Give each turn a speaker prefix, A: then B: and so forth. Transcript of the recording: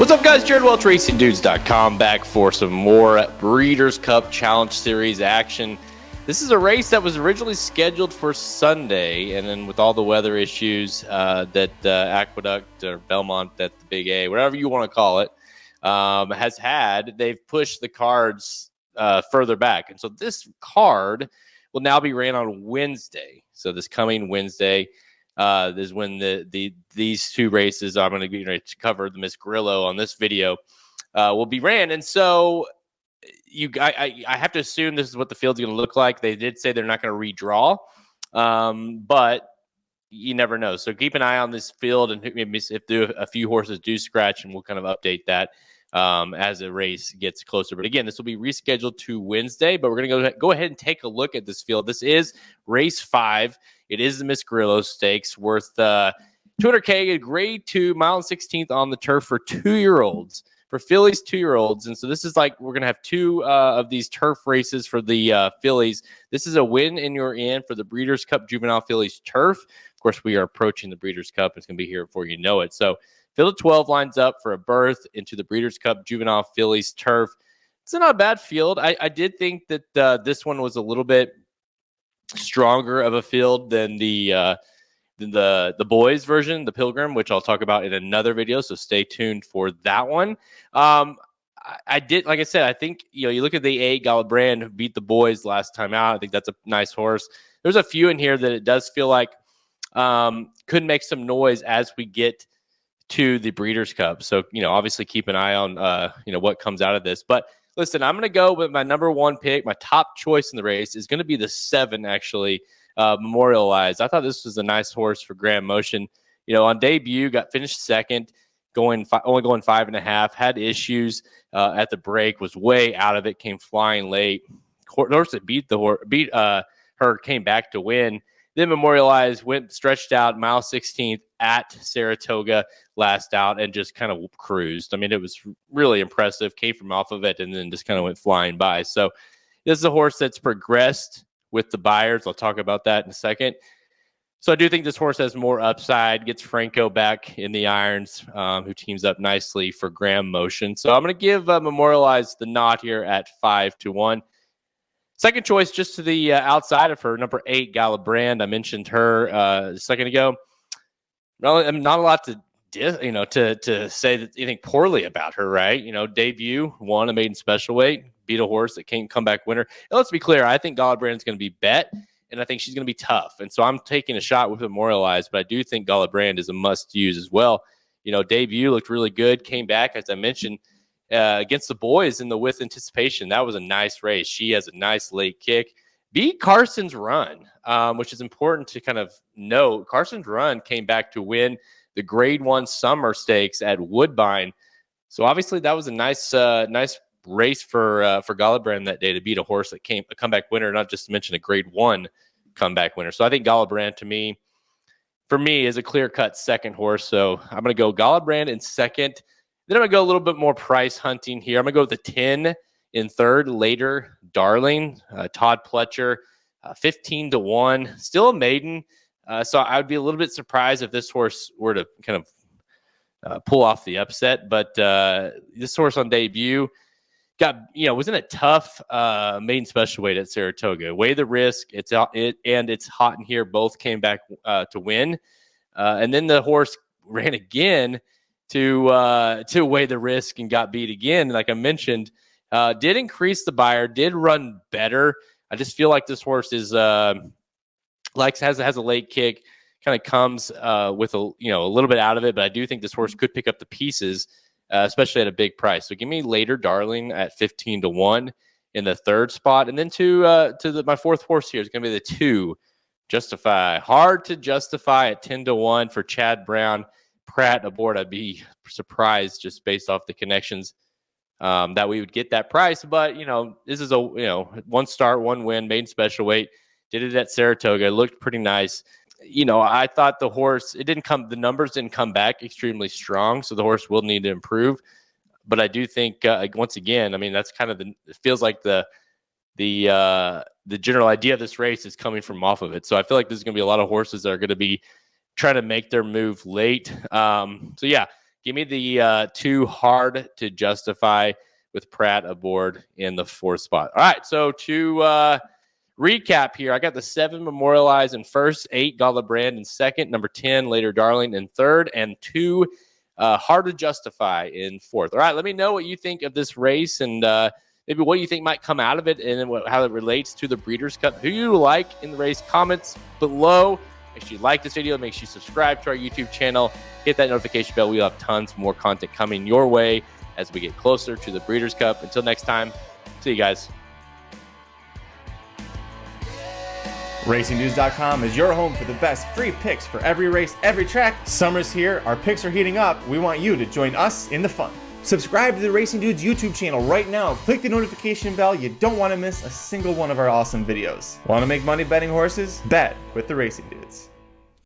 A: What's up, guys? Jared Welch, RacingDudes.com, back for some more Breeders' Cup Challenge Series action. This is a race that was originally scheduled for Sunday, and then with all the weather issues that Aqueduct or Belmont, that the Big A, whatever you want to call it, has had, they've pushed the cards further back. And so this card will now be ran on Wednesday. So this coming Wednesday is when these two races I'm going to be ready to cover, the Miss Grillo on this video, will be ran. And so I have to assume this is what the field's going to look like. They did say they're not going to redraw, but you never know. So keep an eye on this field, and if a few horses do scratch, and we'll kind of update that as the race gets closer. But again, this will be rescheduled to Wednesday, but we're going to go ahead and take a look at this field. This is race 5. It is the Miss Grillo Stakes, worth $200K, a grade 2, mile and 16th on the turf for 2-year-olds. For fillies, 2-year-olds. And so this is like, we're going to have two of these turf races for the fillies. This is a win and you're in for the Breeders' Cup Juvenile Fillies turf. Of course, we are approaching the Breeders' Cup. It's going to be here before you know it. So field of 12 lines up for a berth into the Breeders' Cup Juvenile Fillies turf. It's not a bad field. I did think that this one was a little bit stronger of a field than the boys version, the Pilgrim, which I'll talk about in another video, so stay tuned for that one. I did, like I said, I think you look at the A Gala Brand, who beat the boys last time out. I think that's a nice horse. There's a few in here that it does feel like could make some noise as we get to the Breeders' Cup. So obviously keep an eye on what comes out of this. But listen, I'm going to go with my number one pick. My top choice in the race is going to be the 7, actually. Memorialized. I thought this was a nice horse for Grand Motion. On debut, got finished second, only going 5.5. Had issues at the break, was way out of it, came flying late. The horse that beat her came back to win. Then Memorialized went stretched out, mile 16th at Saratoga last out, and just kind of cruised. I mean, it was really impressive. Came from off of it and then just kind of went flying by. So this is a horse that's progressed with the buyers. I'll talk about that in a second. So I do think this horse has more upside, gets Franco back in the irons, who teams up nicely for Grand Motion. So I'm going to give Memorialized the nod here at 5-1. Second choice, just to the outside of her, number 8, Gala Brand. I mentioned her a second ago. Not a lot to say that anything poorly about her, right? Debut, won a maiden special weight, beat a horse that can't come back winner. And let's be clear, I think Gala Brand is going to be bet, and I think she's going to be tough. And so I'm taking a shot with Memorialized, but I do think Gala Brand is a must-use as well. Debut looked really good, came back, as I mentioned, against the boys in the With Anticipation. That was a nice race. She has a nice late kick. Beat Carson's Run, which is important to kind of note. Carson's Run came back to win the Grade 1 Summer Stakes at Woodbine. So obviously that was a nice race for Gala Brand that day to beat a horse that came a comeback winner, not just to mention a Grade 1 comeback winner. So I think Gala Brand for me is a clear-cut second horse. So I'm going to go Gala Brand in second. Then I'm going to go a little bit more price hunting here. I'm going to go with the 10 in third, Later Darling, Todd Pletcher, 15-1, still a maiden. So I would be a little bit surprised if this horse were to kind of pull off the upset. But this horse on debut was in a tough maiden special weight at Saratoga. Weigh the risk. It's hot in here. Both came back to win. And then the horse ran again to weigh the risk and got beat again. Like I mentioned, did increase the buyer, did run better. I just feel like this horse is has a late kick, kind of comes with a little bit out of it, but I do think this horse could pick up the pieces, especially at a big price. So give me Later Darling at 15-1 in the third spot, and then my fourth horse here is going to be the 2, Justify. Hard to justify at 10-1 for Chad Brown. Pratt aboard. I'd be surprised just based off the connections that we would get that price. But this is a one start, one win, maiden special weight. Did it at Saratoga. It looked pretty nice. I thought the horse, the numbers didn't come back extremely strong, so the horse will need to improve. But I do think once again, I mean, that's kind of it feels like the general idea of this race is coming from off of it. So I feel like there's going to be a lot of horses that are going to be trying to make their move late. So yeah, Give me the Too Hard to Justify with Pratt aboard in the 4th spot. All right, so to recap here, I got the 7 Memorialized in 1st, 8 Gala Brand in 2nd, number 10 Later Darling in 3rd, and 2 Hard to Justify in 4th. All right, let me know what you think of this race and maybe what you think might come out of it and how it relates to the Breeders' Cup. Who you like in the race? Comments below. Make sure you like this video. Make sure you subscribe to our YouTube channel. Hit that notification bell. We'll have tons more content coming your way as we get closer to the Breeders' Cup. Until next time, see you guys.
B: RacingDudes.com is your home for the best free picks for every race, every track. Summer's here. Our picks are heating up. We want you to join us in the fun. Subscribe to the Racing Dudes YouTube channel right now. Click the notification bell. You don't want to miss a single one of our awesome videos. Want to make money betting horses? Bet with the Racing Dudes.